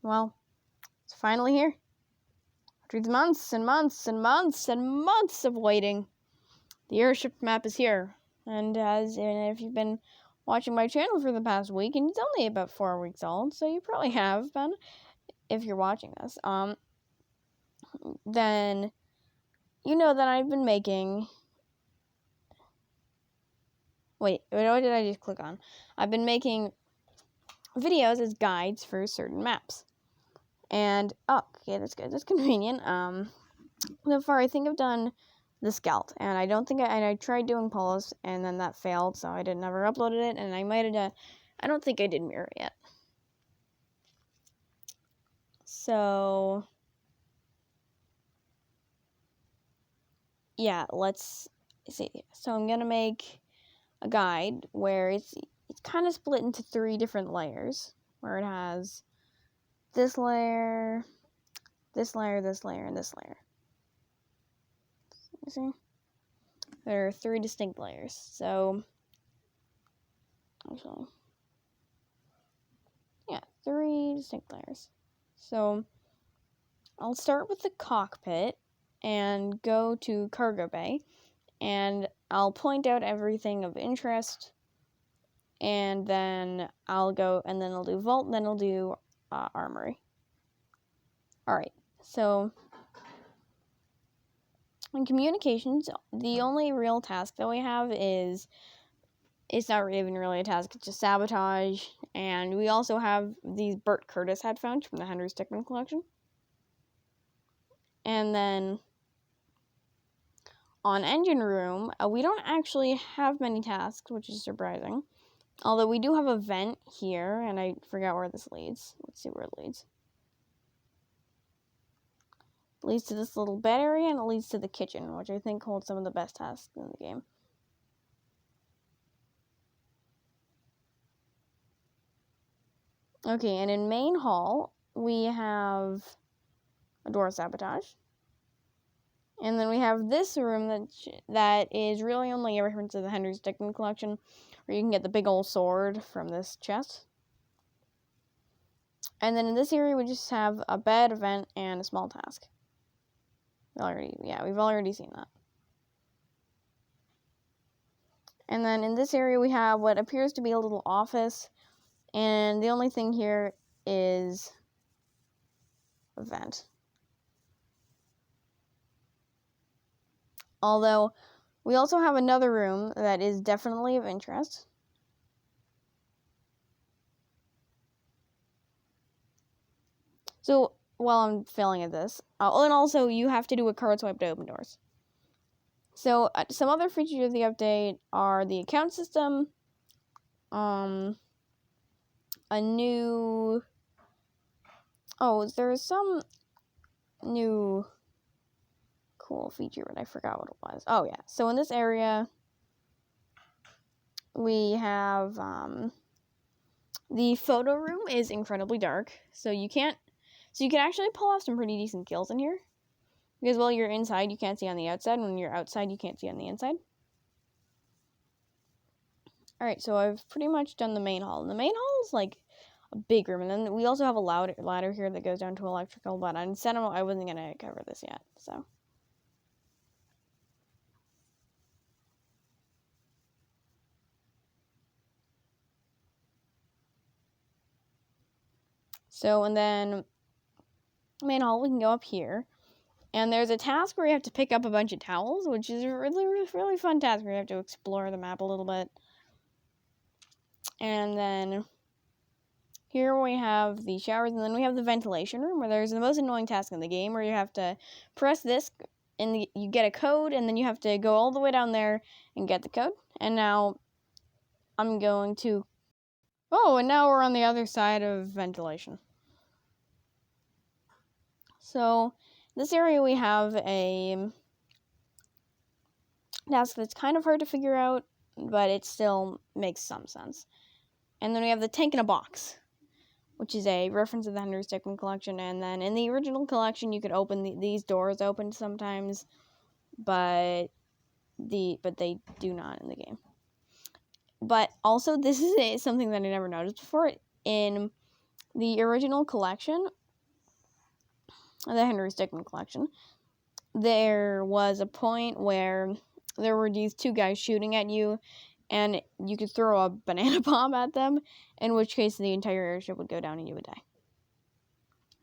well, it's finally here. After months and months and months and months of waiting, the airship map is here. And if you've been watching my channel for the past week, and it's only about 4 weeks old, so you probably have been, if you're watching this, then you know that I've been making... Wait, what did I just click on? I've been making videos as guides for certain maps. And, oh, okay, that's good. That's convenient. So far, I think I've done the Scout, and I don't think I tried doing Polos, and then that failed, so I never uploaded it, and I might have done... I don't think I did Mirror yet. So... yeah, let's see. So I'm gonna make a guide where it's kind of split into 3 different layers, where it has this layer, this layer, this layer, and this layer. You see? There are 3 distinct layers. So, actually, yeah, 3 distinct layers. So, I'll start with the cockpit and go to cargo bay, and I'll point out everything of interest, and then I'll go, and then I'll do vault, and then I'll do armory. Alright, so in communications, the only real task that we have is, it's not even really a task, it's just sabotage, and we also have these Burt Curtis headphones from the Henry Stickmin collection. And then on engine room, we don't actually have many tasks, which is surprising. Although we do have a vent here, and I forgot where this leads. Let's see where it leads. It leads to this little bed area, and it leads to the kitchen, which I think holds some of the best tasks in the game. Okay, and in main hall, we have a door sabotage. And then we have this room that is really only a reference to the Henry Stickmin collection, where you can get the big old sword from this chest. And then in this area, we just have a bed, a vent, and a small task. We've already seen that. And then in this area, we have what appears to be a little office, and the only thing here is a vent. Although, we also have another room that is definitely of interest. So, while I'm failing at this, and also you have to do a card swipe to open doors. So, some other features of the update are the account system, a new... Oh, there's some new cool feature, but I forgot what it was. Oh, yeah. So, in this area, we have, the photo room is incredibly dark, so you can actually pull off some pretty decent kills in here. Because while you're inside, you can't see on the outside. When you're outside, you can't see on the inside. Alright, so I've pretty much done the main hall. And the main hall is like a big room. And then we also have a ladder here that goes down to electrical. But I wasn't going to cover this yet. So, and then main hall, we can go up here. And there's a task where you have to pick up a bunch of towels, which is a really fun task where you have to explore the map a little bit. And then here we have the showers, and then we have the ventilation room, where there's the most annoying task in the game, where you have to press this, and you get a code, and then you have to go all the way down there and get the code. And now I'm going to... Oh, and now we're on the other side of ventilation. So, this area we have a task that's kind of hard to figure out, but it still makes some sense. And then we have the tank in a box, which is a reference to the Henry Stickmin collection. And then in the original collection, you could open these doors open sometimes, but they do not in the game. But also, this is something that I never noticed before. In the original collection, the Henry Stickmin collection, there was a point where there were these two guys shooting at you, and you could throw a banana bomb at them, in which case the entire airship would go down and you would die.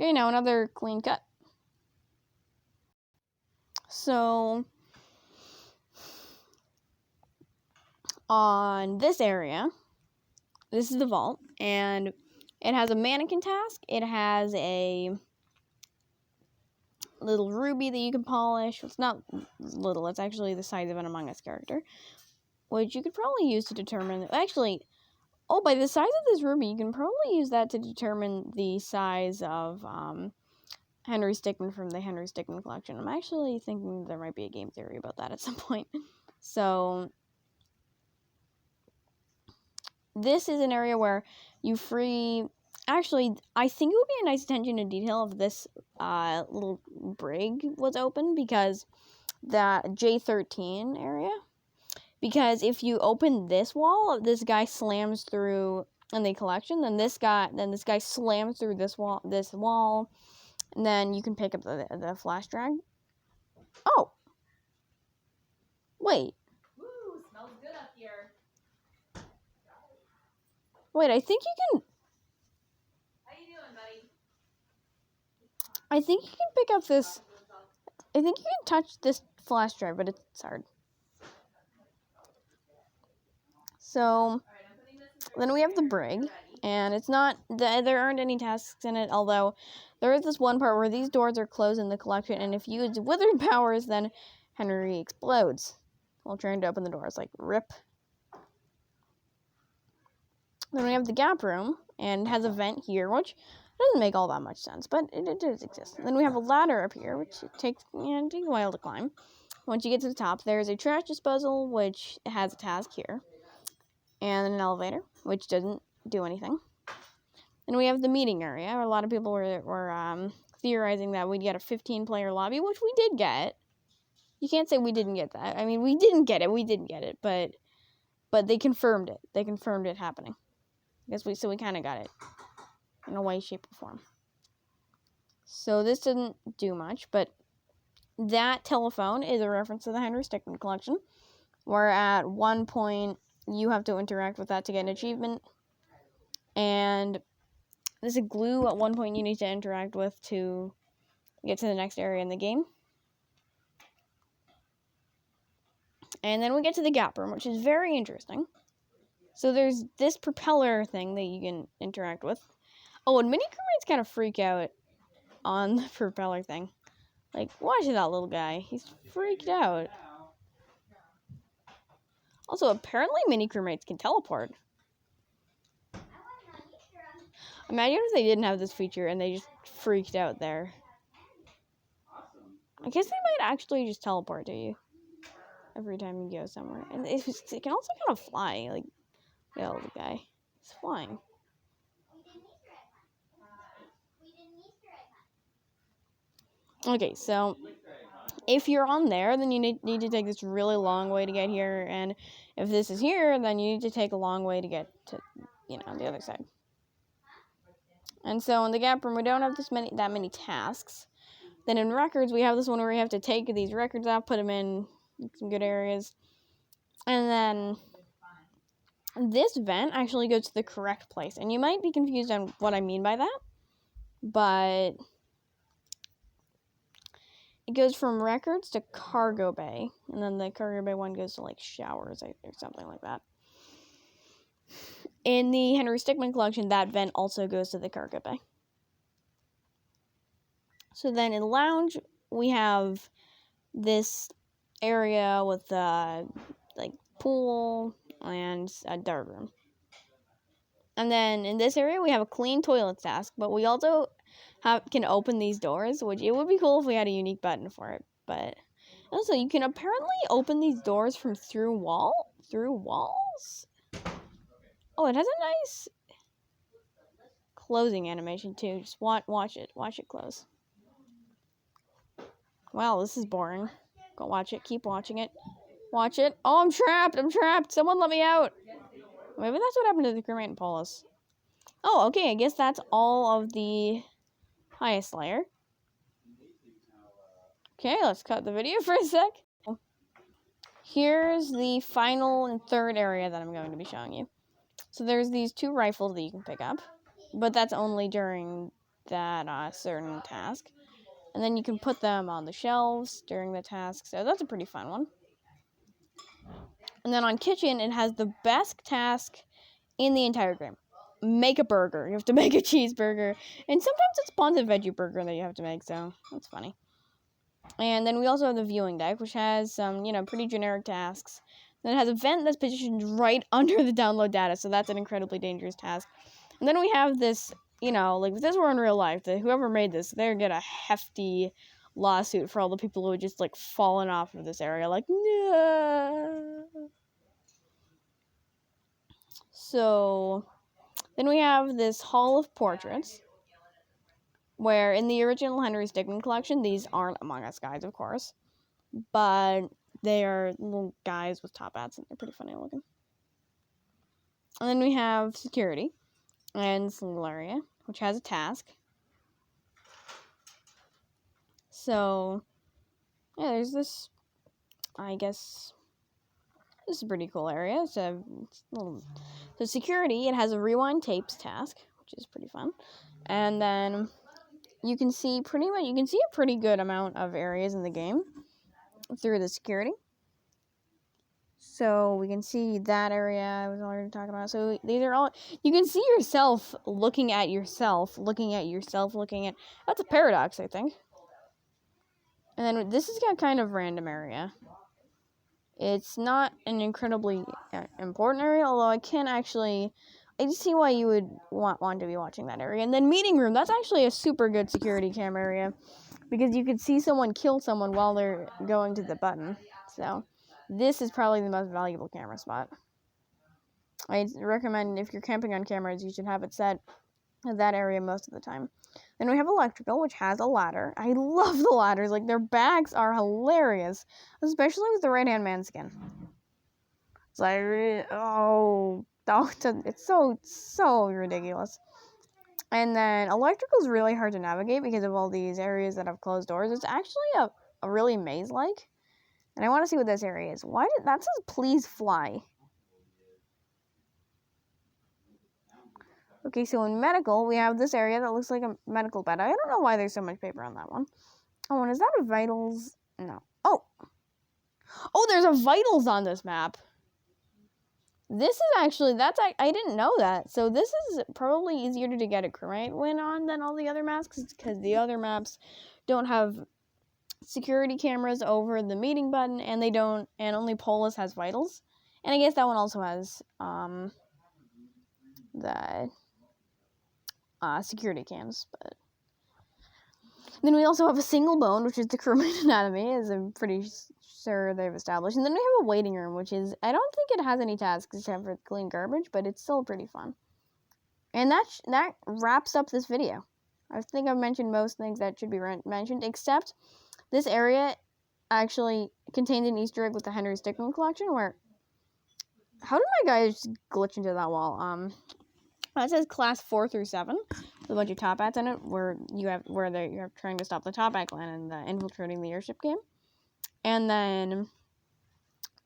Okay, now another clean cut. So, on this area, this is the vault, and it has a mannequin task. It has a little ruby that you can polish. It's not little, it's actually the size of an Among Us character, which you could probably use to determine, actually, by the size of this ruby, you can probably use that to determine the size of Henry Stickmin from the Henry Stickmin collection. I'm actually thinking there might be a game theory about that at some point. So, this is an area where you free... Actually, I think it would be a nice attention to detail if this little brig was open, because that J13 area... Because if you open this wall, this guy slams through in the collection, then this guy slams through this wall, and then you can pick up the flash drag. Oh. Wait. Woo, smells good up here. Wait, I think you can... How you doing, buddy? I think you can pick up this... I think you can touch this flash drive, but it's hard. So, then we have the brig, and it's not, there aren't any tasks in it, although there is this one part where these doors are closed in the collection, and if you use withered powers, then Henry explodes while trying to open the doors, like, rip. Then we have the gap room, and it has a vent here, which doesn't make all that much sense, but it does exist. Then we have a ladder up here, which takes a while to climb. Once you get to the top, there's a trash disposal, which has a task here, and an elevator, which doesn't do anything. Then we have the meeting area, where a lot of people were theorizing that we'd get a 15-player lobby, which we did get. You can't say we didn't get that. I mean, we didn't get it, but they confirmed it. They confirmed it happening. So we kind of got it in a way, shape, or form. So this didn't do much, but that telephone is a reference to the Henry Stickmin collection, where at one point you have to interact with that to get an achievement, and there's a glue at one point you need to interact with to get to the next area in the game. And then we get to the gap room, which is very interesting. So there's this propeller thing that you can interact with. Oh, and mini crewmates kind of freak out on the propeller thing. Like, watch that little guy. He's freaked out. Also, apparently mini crewmates can teleport. Imagine if they didn't have this feature and they just freaked out there. I guess they might actually just teleport to you every time you go somewhere. And it can also kind of fly. Like, the little guy. He's flying. Okay, so if you're on there, then you need to take this really long way to get here, and if this is here, then you need to take a long way to get to, the other side. And so in the gap room, we don't have that many tasks. Then in records, we have this one where we have to take these records out, put them in some good areas, and then this vent actually goes to the correct place. And you might be confused on what I mean by that, but it goes from records to cargo bay, and then the cargo bay one goes to, like, showers or something like that. In the Henry Stickmin collection, that vent also goes to the cargo bay. So then in the lounge, we have this area with, pool and a dart room. And then in this area, we have a clean toilet task, but we also can open these doors, which it would be cool if we had a unique button for it. But also, you can apparently open these doors from through walls. Oh, it has a nice closing animation too. Just watch it close. Wow, this is boring. Go watch it. Keep watching it. Watch it. Oh, I'm trapped. Someone let me out. Maybe that's what happened to the crewmate in Polis. Oh, okay, I guess that's all of the highest layer. Okay, let's cut the video for a sec. Here's the final and third area that I'm going to be showing you. So there's these 2 rifles that you can pick up, but that's only during that certain task. And then you can put them on the shelves during the task, so that's a pretty fun one. And then on kitchen, it has the best task in the entire game. Make a burger. You have to make a cheeseburger. And sometimes it spawns a veggie burger that you have to make, so that's funny. And then we also have the viewing deck, which has some, pretty generic tasks. Then it has a vent that's positioned right under the download data, so that's an incredibly dangerous task. And then we have this, if this were in real life, whoever made this, they'd get a hefty lawsuit for all the people who had just, fallen off of this area. No. So, then we have this Hall of Portraits, where in the original Henry Stickmin collection, these aren't Among Us guys, of course, but they are little guys with top hats, and they're pretty funny looking. And then we have security and single area, which has a task. So, yeah, there's this, I guess, this is a pretty cool area. So security, it has a rewind tapes task, which is pretty fun. And then you can see a pretty good amount of areas in the game through the security. So we can see that area I was already talking about. So these are all, you can see yourself looking at yourself, that's a paradox, I think. And then this is a kind of random area. It's not an incredibly important area, although I just see why you would want to be watching that area. And then meeting room, that's actually a super good security cam area, because you could see someone kill someone while they're going to the button. So this is probably the most valuable camera spot. I recommend, if you're camping on cameras, you should have it set at that area most of the time. Then we have electrical, which has a ladder. I love the ladders. Their backs are hilarious, especially with the right-hand man skin. It's it's so ridiculous. And then electrical is really hard to navigate because of all these areas that have closed doors. It's actually a really maze-like. And I want to see what this area is. That says please fly. Okay, so in medical, we have this area that looks like a medical bed. I don't know why there's so much paper on that one. Oh, and is that a vitals? No. Oh, there's a vitals on this map. This is actually, I didn't know that. So this is probably easier to get a crewmate win on than all the other maps, because the other maps don't have security cameras over the meeting button, and only Polis has vitals. And I guess that one also has the security cams, but then we also have a single bone, which is the crewmate anatomy, as I'm pretty sure they've established. And then we have a waiting room, which is, I don't think it has any tasks except for clean garbage, but it's still pretty fun. And that wraps up this video. I think I've mentioned most things that should be mentioned, except this area actually contained an Easter egg with the Henry Stickmin collection, where, how did my guy just glitch into that wall? It says class 4 through 7, with a bunch of top hats in it, where you're trying to stop the top hat clan and infiltrating the airship game. And then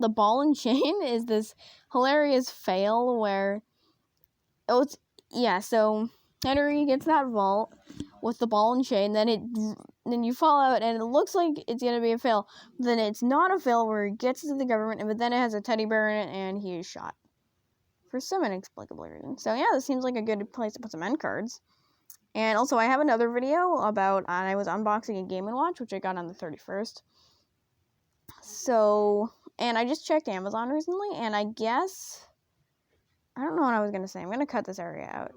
the ball and chain is this hilarious fail where, so Henry gets that vault with the ball and chain, then you fall out, and it looks like it's gonna be a fail. Then it's not a fail, where he gets to the government, but then it has a teddy bear in it, and he is shot for some inexplicable reason. So yeah, this seems like a good place to put some end cards. And also, I have another video about, I was unboxing a Game & Watch, which I got on the 31st. So, and I just checked Amazon recently, and I guess, I don't know what I was going to say. I'm going to cut this area out.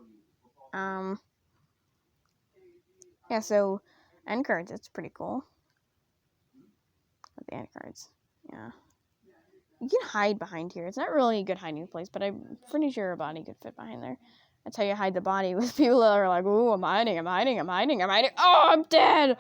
Yeah, so, end cards, it's pretty cool. The end cards, yeah. You can hide behind here. It's not really a good hiding place, but I'm pretty sure a body could fit behind there. That's how you hide the body, with people that are like, ooh, I'm hiding. Oh, I'm dead.